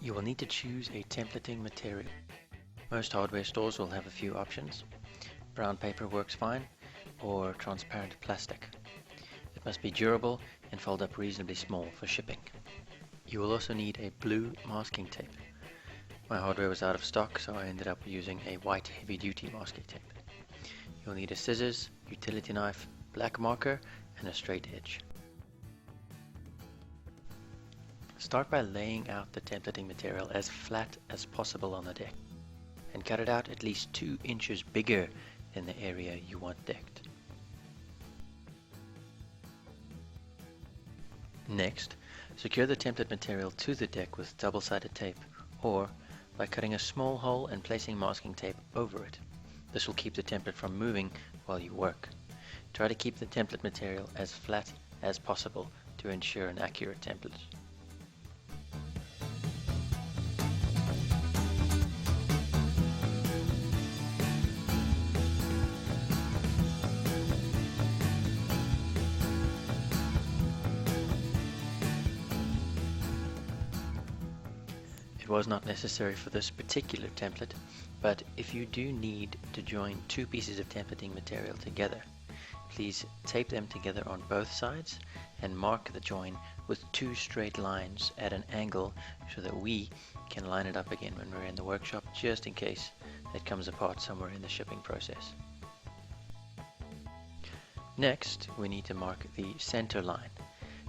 You will need to choose a templating material. Most hardware stores will have a few options. Brown paper works fine, or transparent plastic. It must be durable and fold up reasonably small for shipping. You will also need a blue masking tape. My hardware was out of stock, so I ended up using a white heavy-duty masking tape. You'll need a scissors, utility knife, black marker, and a straight edge. Start by laying out the templating material as flat as possible on the deck, and cut it out at least 2 inches bigger than the area you want decked. Next, secure the template material to the deck with double-sided tape, or by cutting a small hole and placing masking tape over it. This will keep the template from moving while you work. Try to keep the template material as flat as possible to ensure an accurate template. It was not necessary for this particular template, but if you do need to join 2 pieces of templating material together, please tape them together on both sides and mark the join with 2 straight lines at an angle so that we can line it up again when we're in the workshop, just in case it comes apart somewhere in the shipping process. Next, we need to mark the center line.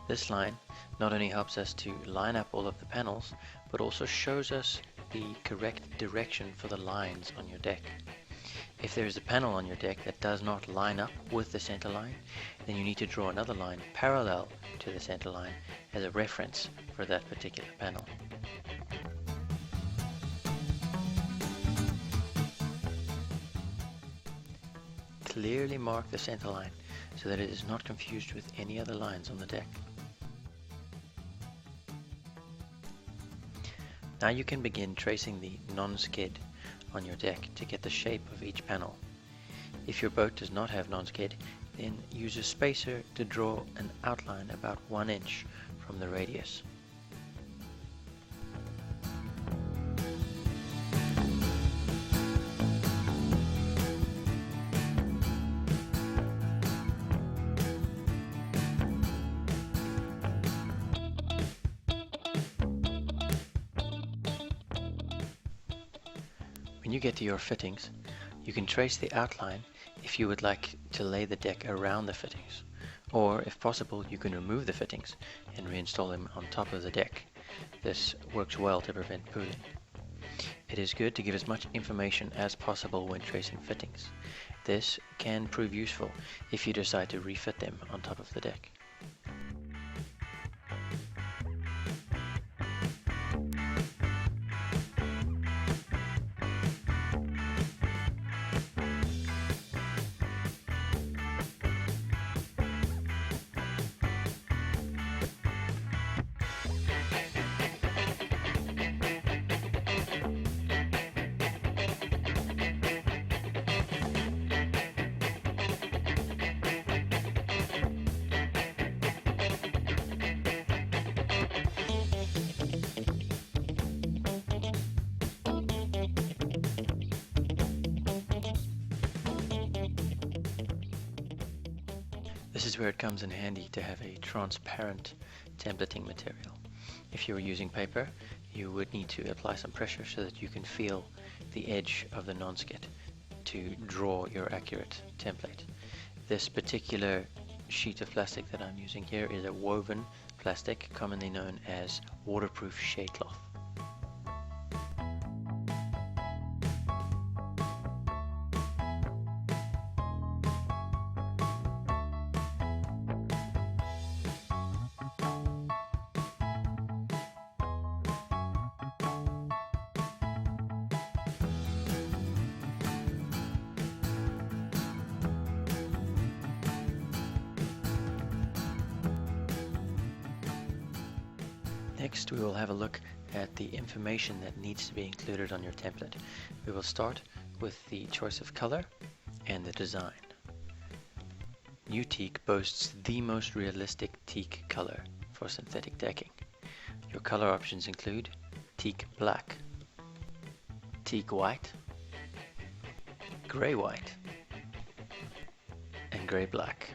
This line not only helps us to line up all of the panels, but also shows us the correct direction for the lines on your deck. If there is a panel on your deck that does not line up with the center line, then you need to draw another line parallel to the center line as a reference for that particular panel. Clearly mark the center line so that it is not confused with any other lines on the deck. Now you can begin tracing the non-skid on your deck to get the shape of each panel. If your boat does not have non-skid, then use a spacer to draw an outline about 1 inch from the radius. When you get to your fittings, you can trace the outline if you would like to lay the deck around the fittings, or if possible you can remove the fittings and reinstall them on top of the deck. This works well to prevent pooling. It is good to give as much information as possible when tracing fittings. This can prove useful if you decide to refit them on top of the deck. This is where it comes in handy to have a transparent templating material. If you were using paper, you would need to apply some pressure so that you can feel the edge of the non-skid to draw your accurate template. This particular sheet of plastic that I'm using here is a woven plastic, commonly known as waterproof shade cloth. Next, we will have a look at the information that needs to be included on your template. We will start with the choice of color and the design. Nuteak boasts the most realistic teak color for synthetic decking. Your color options include teak black, teak white, grey white, and grey black.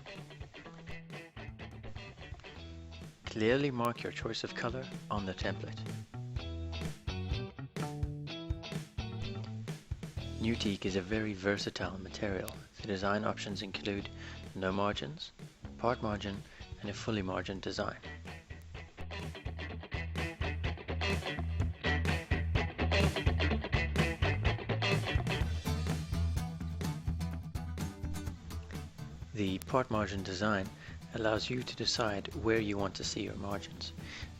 Clearly mark your choice of color on the template. Nuteak is a very versatile material. The design options include no margins, part margin, and a fully margined design. The part margin design allows you to decide where you want to see your margins.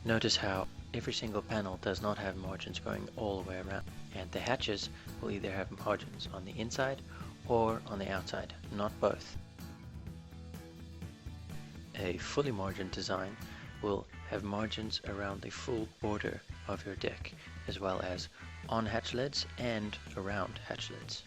Notice how every single panel does not have margins going all the way around, and the hatches will either have margins on the inside or on the outside, not both. A fully margined design will have margins around the full border of your deck, as well as on hatch lids and around hatch lids.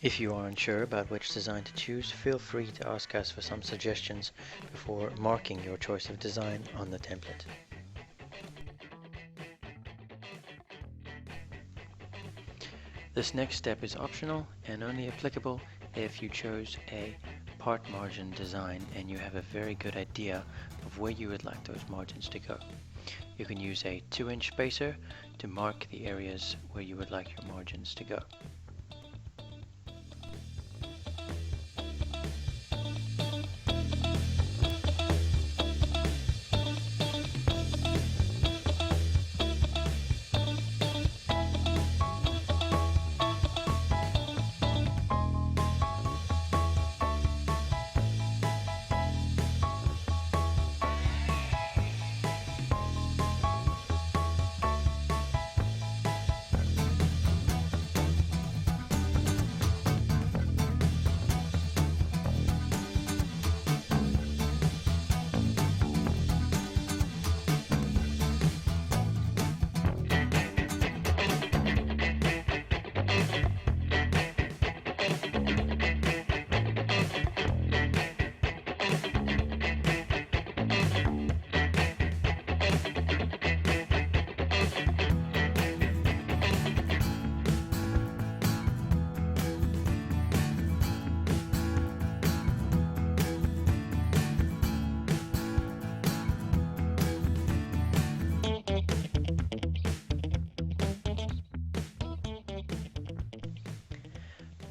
If you are unsure about which design to choose, feel free to ask us for some suggestions before marking your choice of design on the template. This next step is optional and only applicable if you chose a part margin design and you have a very good idea of where you would like those margins to go. You can use a 2-inch spacer to mark the areas where you would like your margins to go.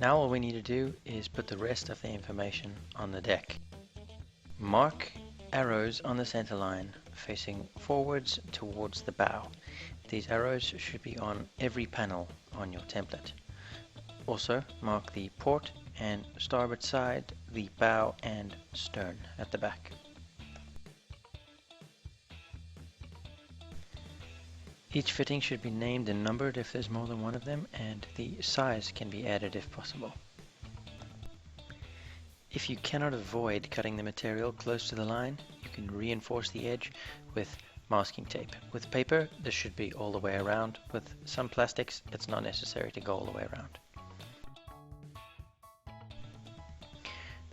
Now all we need to do is put the rest of the information on the deck. Mark arrows on the center line facing forwards towards the bow. These arrows should be on every panel on your template. Also mark the port and starboard side, the bow and stern at the back. Each fitting should be named and numbered if there's more than one of them, and the size can be added if possible. If you cannot avoid cutting the material close to the line, you can reinforce the edge with masking tape. With paper, this should be all the way around. With some plastics, it's not necessary to go all the way around.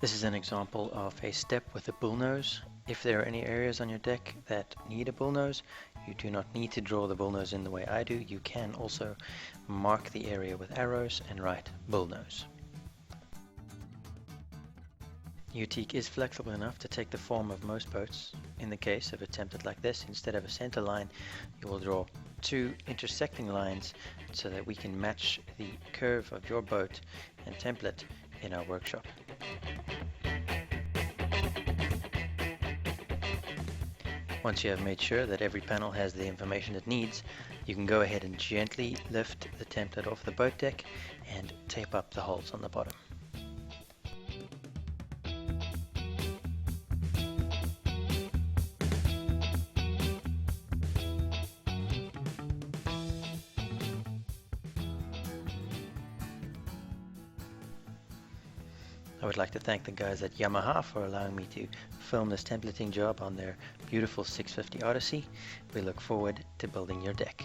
This is an example of a step with a bullnose. If there are any areas on your deck that need a bullnose, you do not need to draw the bullnose in the way I do. You can also mark the area with arrows and write bullnose. Nuteak is flexible enough to take the form of most boats. In the case of a template like this, instead of a center line, you will draw 2 intersecting lines so that we can match the curve of your boat and template in our workshop. Once you have made sure that every panel has the information it needs, you can go ahead and gently lift the template off the boat deck and tape up the holes on the bottom. I would like to thank the guys at Yamaha for allowing me to film this templating job on their beautiful 650 Odyssey. We look forward to building your deck.